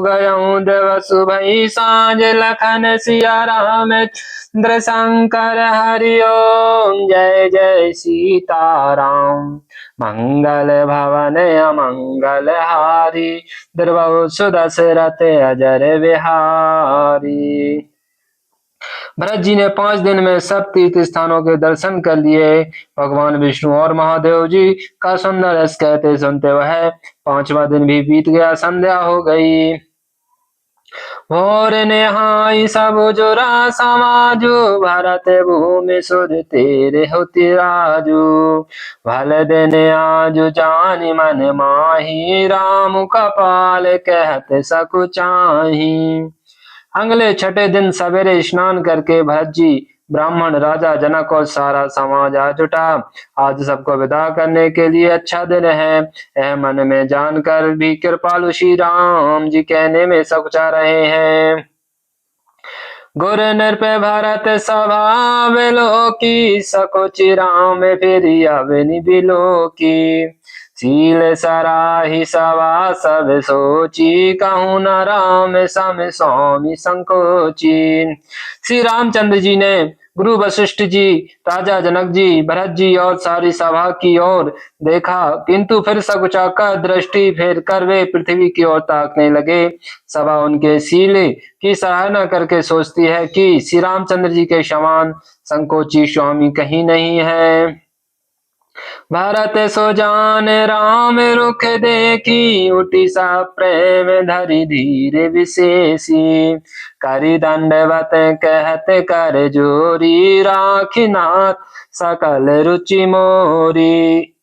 गयऊं दिवसु भई सांझ लखन सिया रामचंद्र शंकर हरि ओम। जय जय सीताराम। मंगल भवन अमंगल हारी द्रवहु सुदशरथ अजर बिहारी। भरत जी ने 5 दिन में सब तीर्थ स्थानों के दर्शन कर लिए। भगवान विष्णु और महादेव जी का सुंदर रस कहते सुनते वह 5वां दिन भी बीत गया, संध्या हो गई। भोर नेहाई सब जुरा समाजु भरत भूमि सुध तेरे होती राजू। भल दिन आजु जानी मन माही राम कपाल कहत सकु चाही। अगले 6ठे दिन सवेरे स्नान करके भरत जी, ब्राह्मण, राजा जनक और सारा समाज आ जुटा। आज सबको विदा करने के लिए अच्छा दिन है, यह मन में जानकर भी कृपालु श्री राम जी कहने में सकुचा रहे हैं। गुर नृपय भरत सभा बिलो की सकुचि राम फिर अवनि बिलो की। शील सराही सभा सब सोची कहूँ न राम सम स्वामी संकोची। श्री रामचंद्र जी ने गुरु वशिष्ठ जी, राजा जनक जी, भरत जी और सारी सभा की ओर देखा, किंतु फिर सकुचाकर दृष्टि फेर कर वे पृथ्वी की ओर ताकने लगे। सभा उनके शील की सराहना करके सोचती है कि श्री रामचंद्र जी के समान संकोची स्वामी कहीं नहीं है। भरत सो जान राम रुख देखी उठी सा प्रेम धरि धीरे विशेषी। करि दंडवत कहत कर जोरी राखी नाथ सकल रुचि मोरी।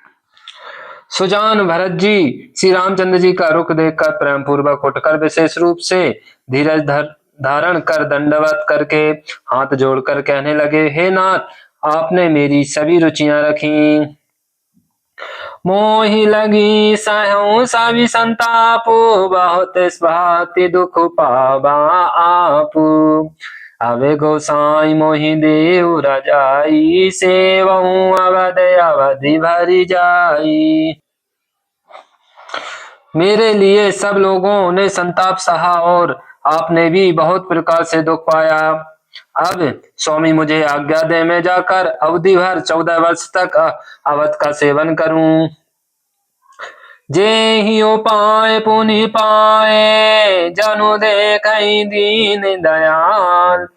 सुजान भरत जी श्री रामचंद्र जी का रुख देखकर प्रेम पूर्वक उठकर विशेष रूप से धीरज धारण कर दंडवत करके हाथ जोड़कर कहने लगे, हे नाथ, आपने मेरी सभी रुचियां रखी। मोहि लगी सहु सभी संतापु बहुत भांति दुख पावा आपु। अवे गोसाई मोहि देव रजाई सेवहु अवध अवधि भरी जाई। मेरे लिए सब लोगों ने संताप सहा और आपने भी बहुत प्रकार से दुख पाया। अब स्वामी मुझे आज्ञा दे, मैं जाकर अवधि भर 14 वर्ष तक अवध का सेवन करूं। जे ही पाए पुनि पाए जनु देखई दीन दयाल।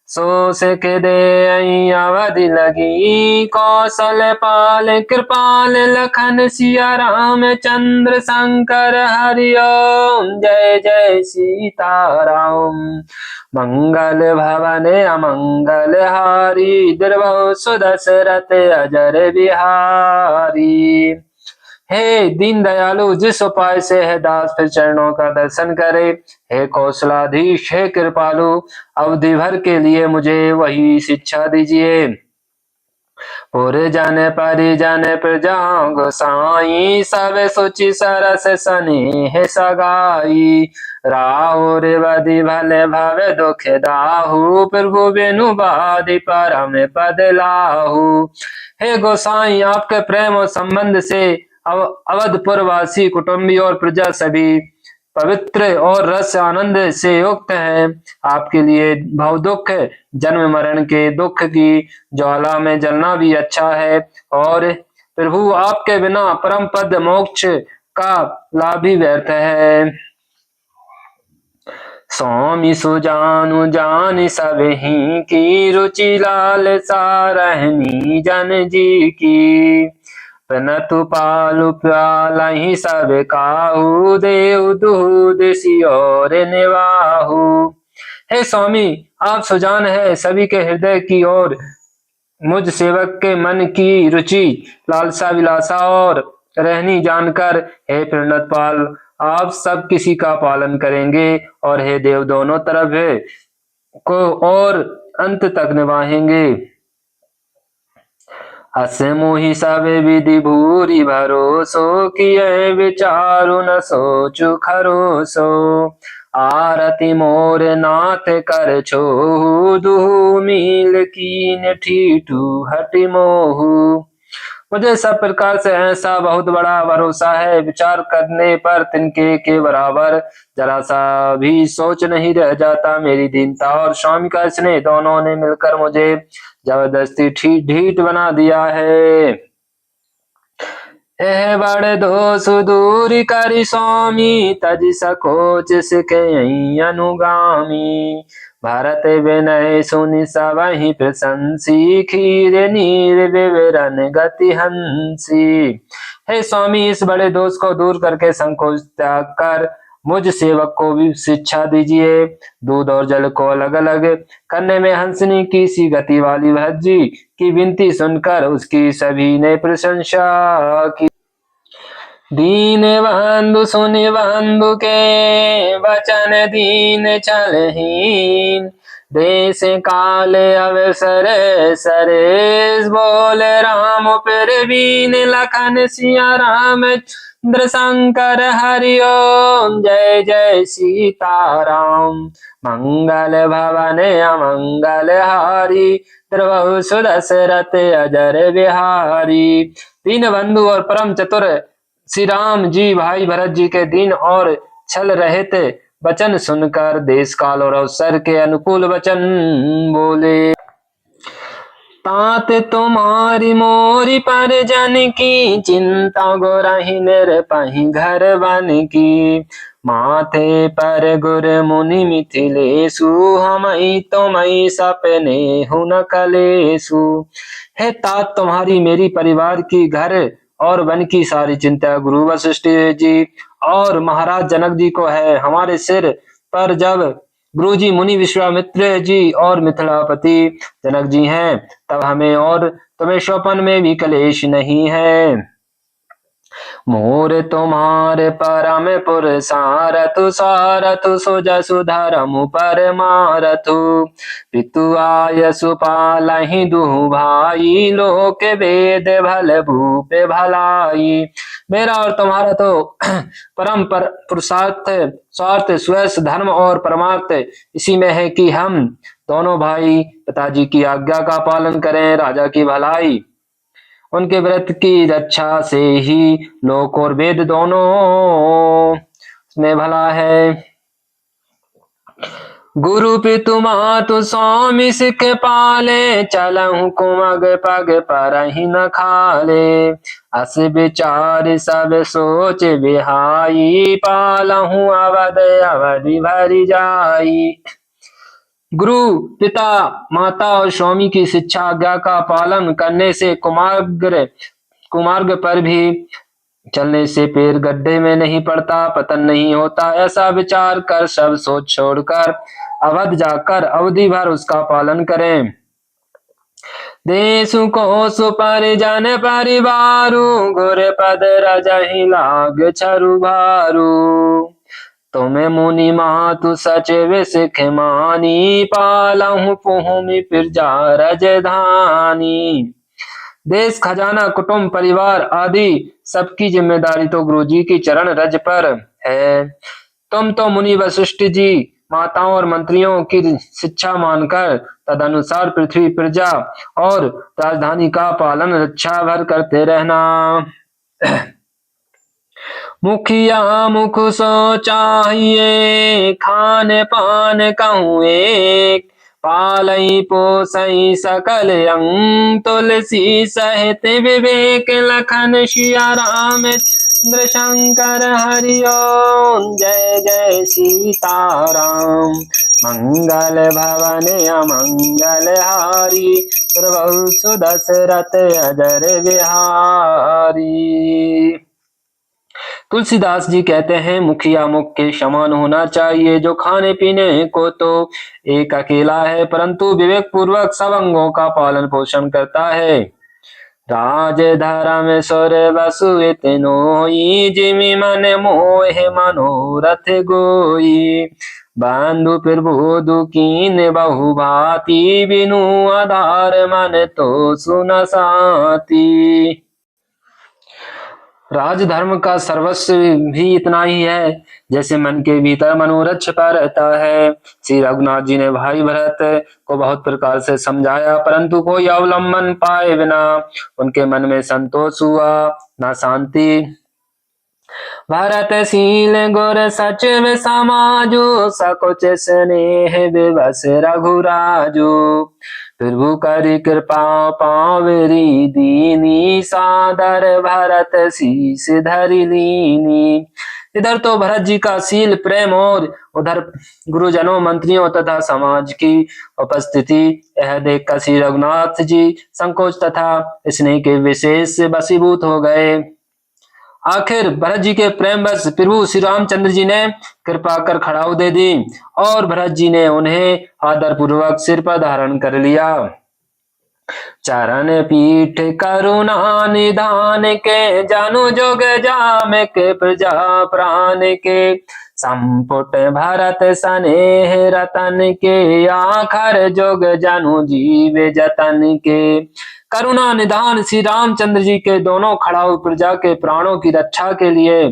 सो के दे अवधि लगी कौशल पाल कृपाल लखन सिया राम चंद्र शंकर हरि ओम। जय जय सीताराम। मंगल भवन अमंगल हारी द्रवहु सुदशरथ अजर बिहारी। हे दीन दयालु, जिस उपाय से है दास फिर चरणों का दर्शन करे। हे कौशलाधीश, हे कृपालु, अवधि भर के लिए मुझे वही शिक्षा दीजिए। पुर जन परिजन प्रजा गोसाई सब सुचि सरस स्नेह सगाई। राहुर बधि भले भव दुख दाहु प्रभु बिनु बाधि परम पद लाहु। हे गोसाई, आपके प्रेम और संबंध से अवधपुर वासी कुटुंबी और प्रजा सभी पवित्र और रस आनंद से युक्त है। आपके लिए भव दुख, जन्म मरण के दुख की ज्वाला में जलना भी अच्छा है, और प्रभु आपके बिना परम पद मोक्ष का लाभ ही व्यर्थ है। स्वामी सुजानु जान सब ही की रुचि लाल सारहनी जन जी की। तनतु पालु प्यालहि सब काहू देव दूध सियोर निवाहु। हे स्वामी, आप सुजान है सभी के हृदय की ओर मुझ सेवक के मन की रुचि लालसा विलासा और रहनी जानकर हे प्रणत पाल, आप सब किसी का पालन करेंगे और हे देव दोनों तरफ को और अंत तक निभाएंगे। अस मोहि सब विधि भूरि भरोसो किए विचारु न सोचु खरोसो। आरती मोर नाथ कर छोहु दुहु मील कीन ठीठु हटि मोहु। मुझे सब प्रकार से ऐसा बहुत बड़ा भरोसा है, विचार करने पर तिनके के बराबर जरा सा भी सोच नहीं रह जाता। मेरी दीनता और स्वामी का स्नेह दोनों ने मिलकर मुझे जबरदस्ती ढीठ बना दिया है। एह बड़ दोष दूर करि स्वामी, तज सकोच सिखे अनुगामी। भरत विनय सुनि सबहि प्रशंसी, खीर नीर विवरण गति हंसी। हे स्वामी, इस बड़े दोष को दूर करके संकोच त्याग कर मुझ सेवक को भी शिक्षा दीजिए। दूध और जल को अलग अलग करने में हंसनी की सी गति वाली भरत जी की विनती सुनकर उसकी सभी ने प्रशंसा की। दीन बंधु सुनि बंधु के वचन, दीन छलहीन। देश काल अवसर सरेश, बोले राम प्रवीण। लखन सिया राम चंद्र शंकर हरि ओम। जय जय सीताराम। मंगल भवन अमंगल हारी, द्रवहु सुदशरथ अजर बिहारी। दीन बंधु और परम चतुर श्री राम जी भाई भरत जी के दीन और छल रहित वचन सुनकर देश काल और अवसर के अनुकूल वचन बोले। तात तुम्हारी मोरी परिजन की, चिंता गोरहि निरपहि घर बन की। माथे पर गुर मुनि मिथिलेशु, हमई तुमई सपने हुन कलेशु। हे तात, तुम्हारी मेरी परिवार की घर और वन की सारी चिंता गुरु वशिष्ठ जी और महाराज जनक जी को है। हमारे सिर पर जब गुरु जी मुनि विश्वामित्र जी और मिथिलापति जनक जी हैं, तब हमें और तुम्हें स्वपन में भी कलेश नहीं है। मोर तुम्हारे परम पुरसारथु, सारथु सुजसु धर्म परमारथु। पितु आयसु पालहि दुहु भाई, लोक वेद भल भूप भलाई। मेरा और तुम्हारा तो परम पुरुषार्थ स्वार्थ स्वेश धर्म और परमार्थ इसी में है कि हम दोनों भाई पिताजी की आज्ञा का पालन करें। राजा की भलाई उनके व्रत की रक्षा से ही लोक और वेद दोनों में भला है। गुरु पितु मातु स्वामी सिख पाले, चलहु कुमग पग परहि न खाले। अस विचार सब सोच बिहाई, पालहु अवध अवधि भरि जाई। गुरु पिता माता और स्वामी की शिक्षा आज्ञा का पालन करने से कुमार्ग पर भी चलने से पैर गड्ढे में नहीं पड़ता, पतन नहीं होता। ऐसा विचार कर सब सोच छोड़कर अवध जाकर अवधि भर उसका पालन करें। देशु कोसु परिजन परिवारु, गुर पद रजहि लाग छरु भारू। तुम्हें मुनि मातु सचिव सिख मानी, पालहु पुहुमि प्रजा रजधानी। देश खजाना कुटुंब परिवार आदि सबकी जिम्मेदारी तो गुरु जी की चरण रज पर है। तुम तो मुनि वशिष्ठ जी माताओं और मंत्रियों की शिक्षा मानकर तदनुसार पृथ्वी प्रजा और राजधानी का पालन रक्षा भर करते रहना। मुखिया मुख सो चाहिए, खान पान कहूँ एक। पालई पोसई सकल अंग, तुलसी सहित विवेक। लखन सिया राम चंद्र शंकर हरि ओम। जय जय सीताराम। मंगल भवन अमंगल हारी, प्रभु सुदशरथ अजर बिहारी। तुलसीदास जी कहते हैं, मुखिया मुख के समान होना चाहिए, जो खाने पीने को तो एक अकेला है परंतु विवेक पूर्वक सब अंगों का पालन पोषण करता है। राज धर्म सुर बसु इतनोई, जिमि मन मोह मनोरथ गोई। बंधु प्रबोधु कीन बहु भांति, बिनु आधार मन तो सुन साती। राजधर्म का सर्वस्व भी इतना ही है जैसे मन के भीतर मनोरथ छिपा रहता है। श्री रघुनाथ जी ने भाई भरत को बहुत प्रकार से समझाया, परंतु कोई अवलंबन पाए बिना उनके मन में संतोष हुआ ना शांति। भरतशील गुर सचिव समाजु, सकुच स्नेह विवश रघुराजु। प्रभु करि कृपा पावरी दीनी, सादर भरत शीस धरि लीनी। इधर तो भरत जी का शील प्रेम और उधर गुरुजनों मंत्रियों तथा समाज की उपस्थिति, यह देखकर श्री रघुनाथ जी संकोच तथा स्नेह के विशेष से वशीभूत हो गए। आखिर भरत जी के प्रेम बस प्रभु श्री रामचंद्र जी ने कृपा कर खड़ाऊ दे दी और भरत जी ने उन्हें आदर पूर्वक सिर पर धारण कर लिया। चरण पीठ करुणा निधान के, जानु जोग जाम के प्रजा प्राण के। संपुट भरत स्नेह रतन के, आखर जोग जानु जीव जतन के। करुणा निधान श्री रामचंद्र जी के दोनों खड़ाऊ प्रजा के प्राणों की रक्षा के लिए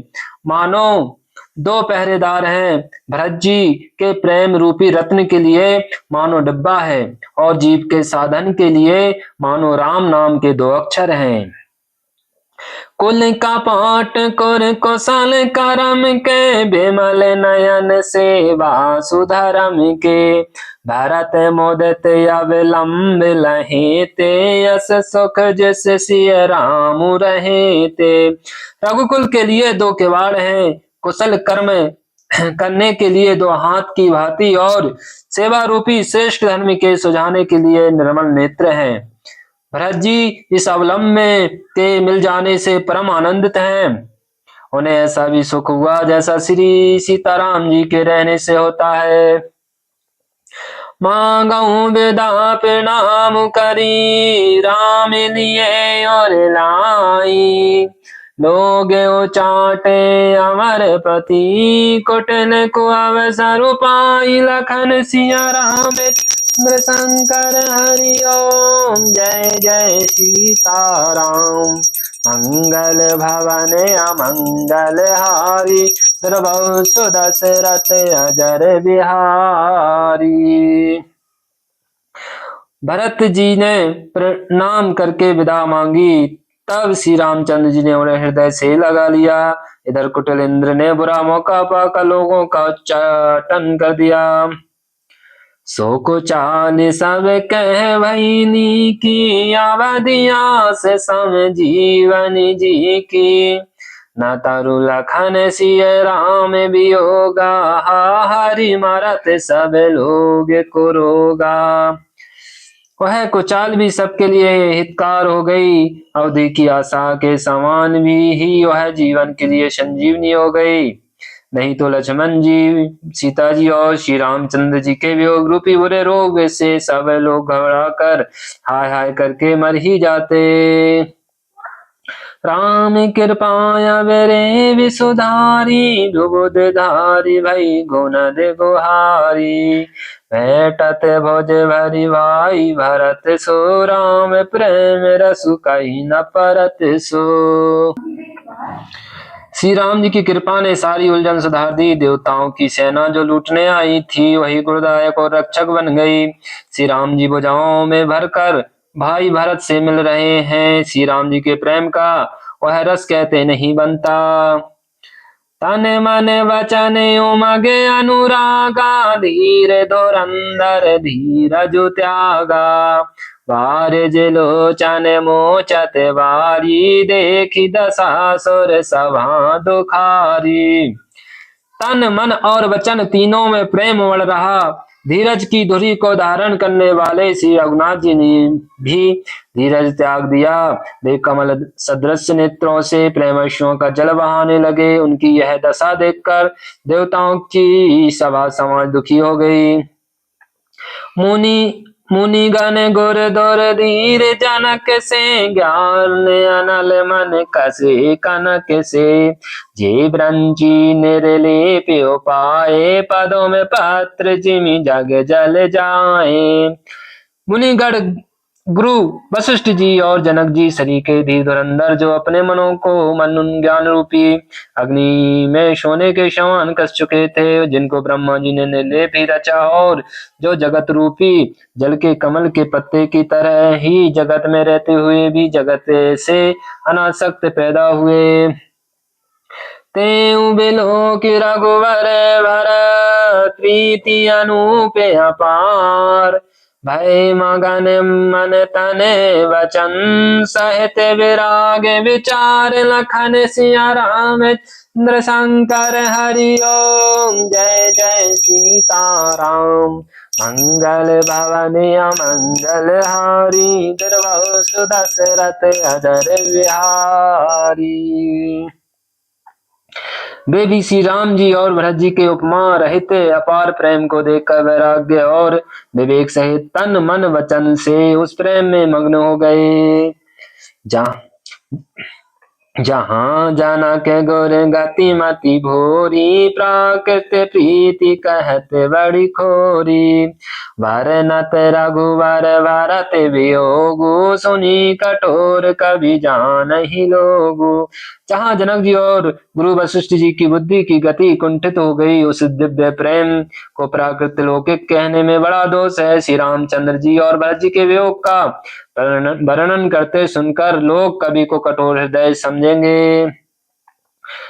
मानो दो पहरेदार हैं। भरत जी के प्रेम रूपी रत्न के लिए मानो डिब्बा है और जीव के साधन के लिए मानो राम नाम के दो अक्षर हैं। कुल का पाठ कुर कुशल करम के, बिमल नयन सेवा सुधरम के। भरत मोदत अविलंब लहे ते, यस सुख जिस सिय राम रहे ते। रघुकुल के लिए दो किवाड़ हैं, कुशल कर्म करने के लिए दो हाथ की भांति और सेवा रूपी श्रेष्ठ धर्म के सुझाने के लिए निर्मल नेत्र हैं। भरत जी इस अवलंब में के मिल जाने से परम आनंदित हैं। उन्हें ऐसा भी सुख हुआ जैसा श्री सीताराम जी के रहने से होता है। मांगऊ विदा प्रणाम करी, राम लिए और लाई। लोग चाटे अमर प्रति, कुटिल को अवसर पाई। लखन सिया राम शंकर हरि ओम, जय जय सीताराम। मंगल भवन अमंगल हारी, द्रवौ सुदशरथ अजर बिहारी। भरत जी ने प्रणाम करके विदा मांगी, तब श्री रामचंद्र जी ने उन्हें हृदय से लगा लिया। इधर कुटिल इंद्र ने बुरा मौका पाकर लोगों का उच्चाटन कर दिया। सो को चाल सब कह भईनी की, अवधिया से सम जीवन जी की। न तरु लखन सिय राम वियोगा, हरि मरत सब लोग को रोगा। वह कुचाल भी सबके लिए हितकार हो गई, अवधि की आशा के समान भी ही वह जीवन के लिए संजीवनी हो गई। नहीं तो लक्ष्मण जी, सीता जी और श्री रामचंद्र जी के वियोग रूपी बुरे रोग से सब लोग घबरा कर हाय हाय करके मर ही जाते। राम कृपाया रे विसुधारी, दुबुद धारी भई गुण दे गुहारी। भेटत भोज भरी भाई भरत सो, राम प्रेम रसु कही न परत सो। श्री राम जी की कृपा ने सारी उलझन सुधार दी। देवताओं की सेना जो लूटने आई थी वही गुरुदायक और रक्षक बन गई। श्री राम जी भुजाओं में भरकर भाई भरत से मिल रहे हैं। श्री राम जी के प्रेम का वह रस कहते नहीं बनता। तन मन वचन उमगे अनुरागा, धीर धुरंधर धीरज त्यागा। वारिज लोचन मोचत वारी, देखी दशासुर सभा दुखारी। तन मन और वचन तीनों में प्रेम बढ़ रहा। धीरज की धुरी को धारण करने वाले श्री रघुनाथ जी ने भी धीरज त्याग दिया। वे कमल सदृश नेत्रों से प्रेमशुओं का जल बहाने लगे। उनकी यह दशा देखकर देवताओं की सभा समाज दुखी हो गई। मुनिगण गुर दुर धीर, जनक से ज्ञान अनल मन कसे कनक से। जे ब्रंची निर्लेप उपाय, पदों में पत्र जिमि जग जल जाए। मुनिगण गुरु वशिष्ठ जी और जनक जी सरीखे धीर धुरंधर जो अपने मनों को मन ज्ञान रूपी अग्नि में सोने के समान कस चुके थे, जिनको ब्रह्मा जी ने निर्लेप ही रचा और जो जगत रूपी जल के कमल के पत्ते की तरह ही जगत में रहते हुए भी जगत से अनासक्त पैदा हुए। तेऊ बिलो की रघुवर भर प्रीति अनूप अपार, भय मगन मन तन वचन सहित विराग विचार लखन सिया रामचंद्र शंकर हरि ओम। जय जय सीताराम। मंगल भवन मंगल हारी, दुर्वासु दशरथ अजर विहारी। वे भी श्री राम जी और भरत जी के उपमा रहित अपार प्रेम को देखकर वैराग्य और विवेक सहित तन मन वचन से उस प्रेम में मग्न हो गए। जहाँ जाना के गोर गति मति भोरी, प्राकृत प्रीति कहत बड़ी खोरी। वरनत रघुवर भरत वियोगु, सुनी कठोर कवि जानहि लोगु। जहाँ जनक जी और गुरु वशिष्ठ जी की बुद्धि की गति कुंठित हो गई, उस दिव्य प्रेम को प्राकृत लौकिक कहने में बड़ा दोष है। श्री रामचंद्र जी और भरत जी के वियोग का वर्णन करते सुनकर लोग कवि को कठोर हृदय समझेंगे।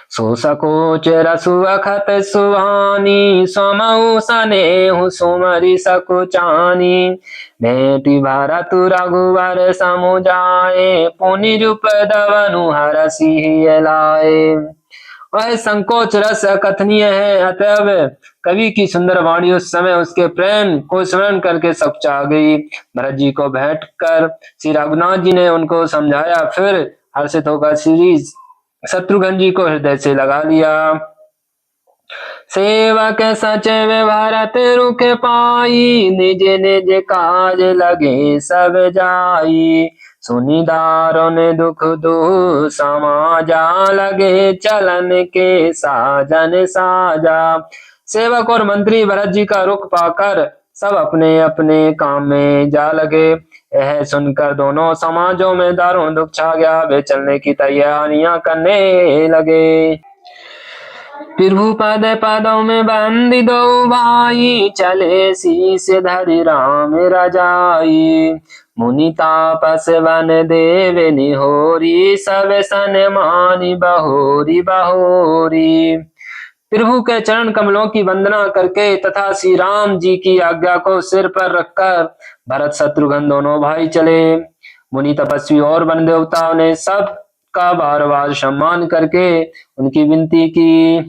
सो सकोच रसु अखत सुहानी, समऊ सनेहु सुमरि सकुचानी। भेंटी भरत रघुवर समुझाए, पुनि रूप दवनु हरषि लाए। वह संकोच रस अकथनीय है, अतएव कवि की सुंदर वाणी उस समय उसके प्रेम को स्मरण करके सकुचा गई। भरत जी को भेंट कर श्री रघुनाथ जी ने उनको समझाया, फिर हर्षित होकर श्री शत्रुघ्न जी को हृदय से लगा लिया। सेवक सचिव भरत रुख पाई, निज निज काज लगे सब जाई। सुनि दारुन दुख दुह समाजा, लगे चलन के साजन साजा। सेवक और मंत्री भरत जी का रुख पाकर सब अपने अपने काम में जा लगे। यह सुनकर दोनों समाजों में दारुण दुख छा गया। वे चलने की तैयारियां करने लगे। प्रभु पद पदों में बंदी दो भाई, चले शीस धरि राम रजाई। मुनि तापस वन देव निहोरी, सब सन मानी बहोरी बहोरी। प्रभु के चरण कमलों की वंदना करके तथा श्री राम जी की आज्ञा को सिर पर रखकर भरत शत्रुघ्न दोनों भाई चले। मुनि तपस्वी और वन देवताओं ने सब का बार बार सम्मान करके उनकी विनती की।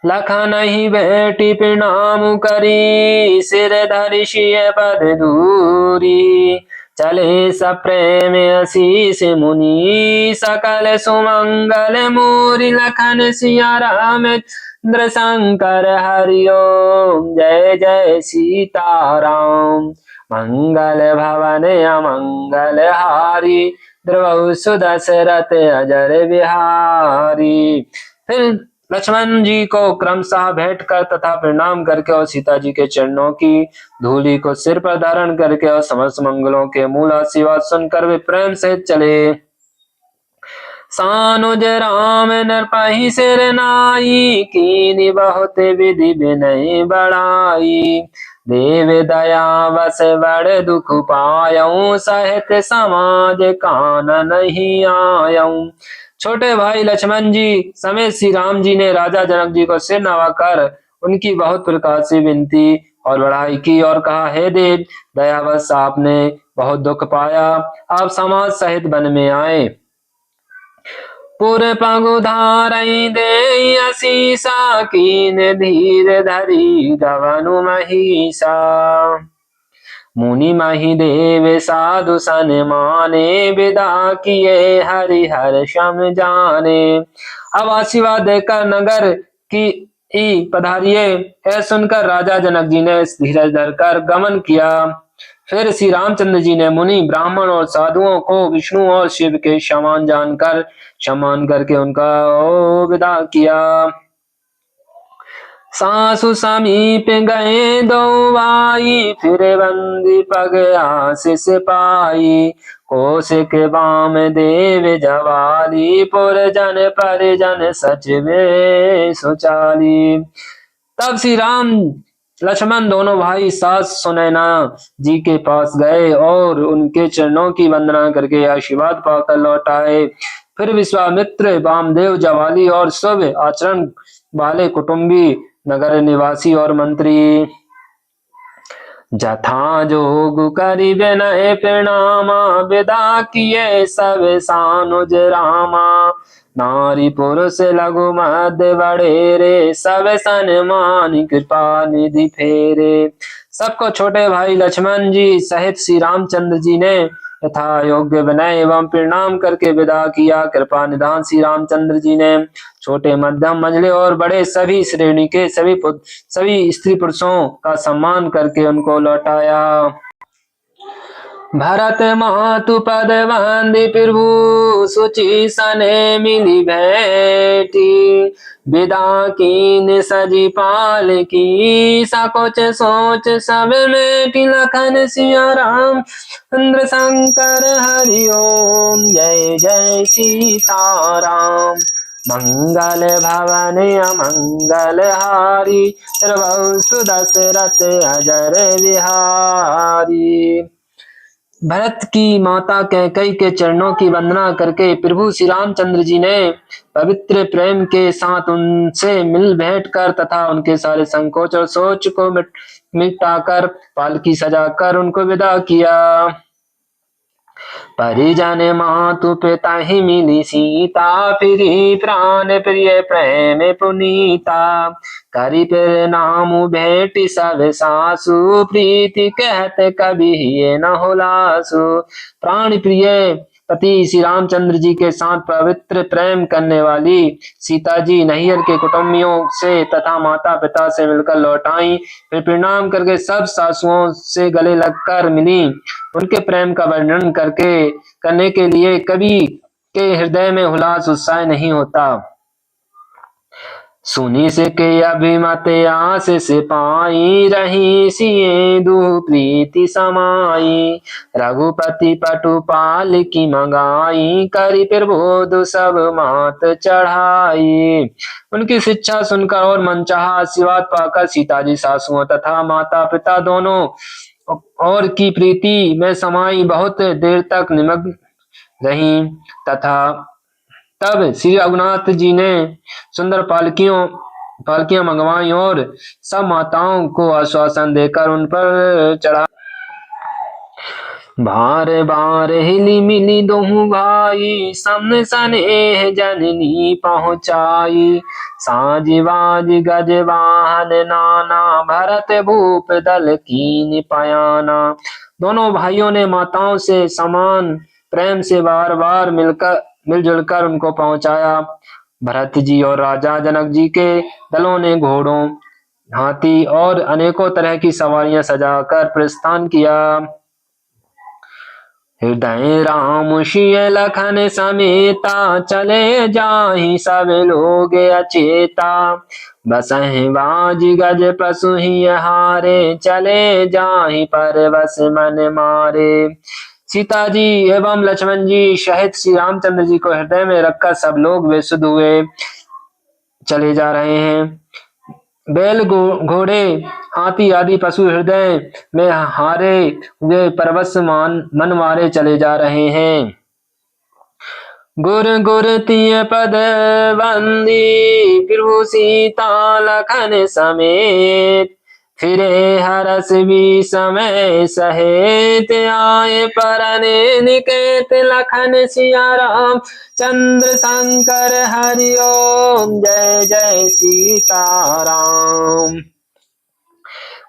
लखन ही बेटी प्रणाम करी, सिर धरि सिय पद दूरी। चले सप्रेम आशीष मुनि, सकल सुमंगल मूरि। लखन सिया रामचंद्र शंकर हरि ओम। जय जय सीताराम। मंगल भवन अमंगल हारी, द्रवसु दशरथ अजर बिहारी। फिर लक्ष्मण जी को क्रमशः भेंट कर तथा प्रणाम करके और सीता जी के चरणों की धूलि को सिर पर धारण करके और समस्त मंगलों के मूल आशीर्वाद सुनकर वे प्रेम से चले। सानुज राम नरपहि सिर नाई, कीनि बहुत विधि विनय बढ़ाई। देव दया बस बड़ दुख पायऊ, सहित समाज कान नहीं आयऊ। छोटे भाई लक्ष्मण जी समेत श्री राम जी ने राजा जनक जी को सिर नवाकर उनकी बहुत प्रकार से विनती और बड़ाई की और कहा, हे देव दयावश आपने बहुत दुख पाया, आप समाज सहित वन में आए। पुर पगु धारई दे असीसा, कीन धीर धरी दवनु महिषा। मुनि मही देव साधु सन माने, विदा किए हरिहर सम जाने। अब आशीर्वाद देकर नगर की पधारिये। यह सुनकर राजा जनक जी ने धीरज धरकर गमन किया। फिर श्री रामचंद्र जी ने मुनि ब्राह्मण और साधुओं को विष्णु और शिव के समान जानकर सम्मान करके उनका विदा किया। सासु समीप गए दो भाई, फिर बंदी पग आशीष पाई। कौशिक वाम देव जवाली, पुर जन परिजन सचिवे सुचाली। तब श्री राम लक्ष्मण दोनों भाई सास सुनैना जी के पास गए और उनके चरणों की वंदना करके आशीर्वाद पाकर लौट आए। फिर विश्वामित्र, वामदेव, जवाली और शुभ आचरण वाले कुटुंबी, नगर निवासी और मंत्री जथा जोग करि विनय प्रणामा, विदा किए सब सानुज रामा। नारी पुरुष लघु मध्य वडेरे, सब सन्मान कृपा निधि फेरे। सबको छोटे भाई लक्ष्मण जी सहित श्री रामचंद्र जी ने यथा योग्य विनय एवं प्रणाम करके विदा किया। कृपा निधान श्री रामचंद्र जी ने छोटे, मध्यम, मंझले और बड़े सभी श्रेणी के सभी स्त्री पुरुषों का सम्मान करके उनको लौटाया। भरत मातु पद वंदि प्रभु, सुचि सने मिली भेटी। विदा कीन सजी पाल की, सकोच सोच सब मेटी। लखन सिया राम चंद्र शंकर हरि ओम, जय जय सीताराम। मंगल भवन अमंगल हारी, प्रभु सुदशरथ अजर बिहारी। भरत की माता कैकेयी के चरणों की वंदना करके प्रभु श्री रामचंद्र जी ने पवित्र प्रेम के साथ उनसे मिल भेंट कर तथा उनके सारे संकोच और सोच को मिटाकर पालकी सजाकर उनको विदा किया। परिजन मातु पिता ही मिली सीता, फिरी प्राण प्रिय प्रेम पुनीता। करी फिर नाम भेंट सब सासु, प्रीति कहते कभी ये न हुलासु। प्राण प्रिय पति श्री रामचंद्र जी के साथ पवित्र प्रेम करने वाली सीता जी नैहर के कुटुंबियों से तथा माता पिता से मिलकर लौट आई। फिर प्रणाम करके सब सासुओं से गले लगकर मिली। उनके प्रेम का वर्णन करने के लिए कवि के हृदय में हुलास उत्साह नहीं होता। सुनी से के अभिमत आशीष पाई, रही सिए दु प्रीति समाई। रघुपति पटुपाल की मंगाई, करी प्रबोध सब मात चढ़ाई। उनकी शिक्षा सुनकर और मनचाहा आशीर्वाद पाकर सीता जी सासुओं तथा माता पिता दोनों और की प्रीति में समाई बहुत देर तक निमग्न रही। तथा तब श्री रघुनाथ जी ने सुंदर पालकियां मंगवाई और सब माताओं को आश्वासन देकर उन पर चढ़ा। बार बार हिली मिली दोहु भाई, समन सनेह जननी पहुँचाई। साज बाज गज वाहन नाना, भरत भूप दल कीन पयाना। दोनों भाइयों ने माताओं से समान प्रेम से बार बार मिलजुल कर उनको पहुंचाया। भरत जी और राजा जनक जी के दलों ने घोड़ों, हाथी और अनेकों तरह की सवारियां सजाकर प्रस्थान किया। हृदय राम सिय लखन समेता, चले जाहि सब लोग अचेता। बसहि बाज गज पशु ही हारे, चले जाहि परवश मन मारे। सीता जी एवं लक्ष्मण जी सहित श्री रामचंद्र जी को हृदय में रखकर सब लोग विशुद्ध हुए चले जा रहे हैं। बैल, घोड़े, हाथी आदि पशु हृदय में हारे हुए परवश मन मारे चले जा रहे हैं। गुर गुर तिय पद वंदी, प्रभु सीता लखन समेत। फिरे हरस भी समय सहेत, आए परने निकेत। लखन सिया राम चंद्र शंकर हरि ओम, जय जय सीताराम।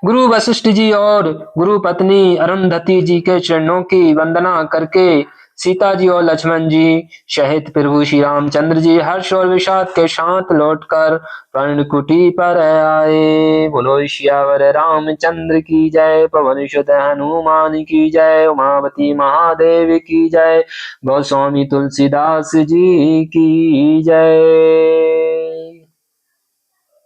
गुरु वशिष्ठ जी और गुरु पत्नी अरुंधति जी के चरणों की वंदना करके सीता जी और लक्ष्मण जी सहित प्रभु श्री रामचंद्र जी हर्ष और विषाद के साथ लौटकर पर्णकुटी पर आए। बोलो श्यावर रामचंद्र की जय, पवन सुत हनुमान की जय, उमावती महादेव की जय, गोस्वामी तुलसीदास जी की जय।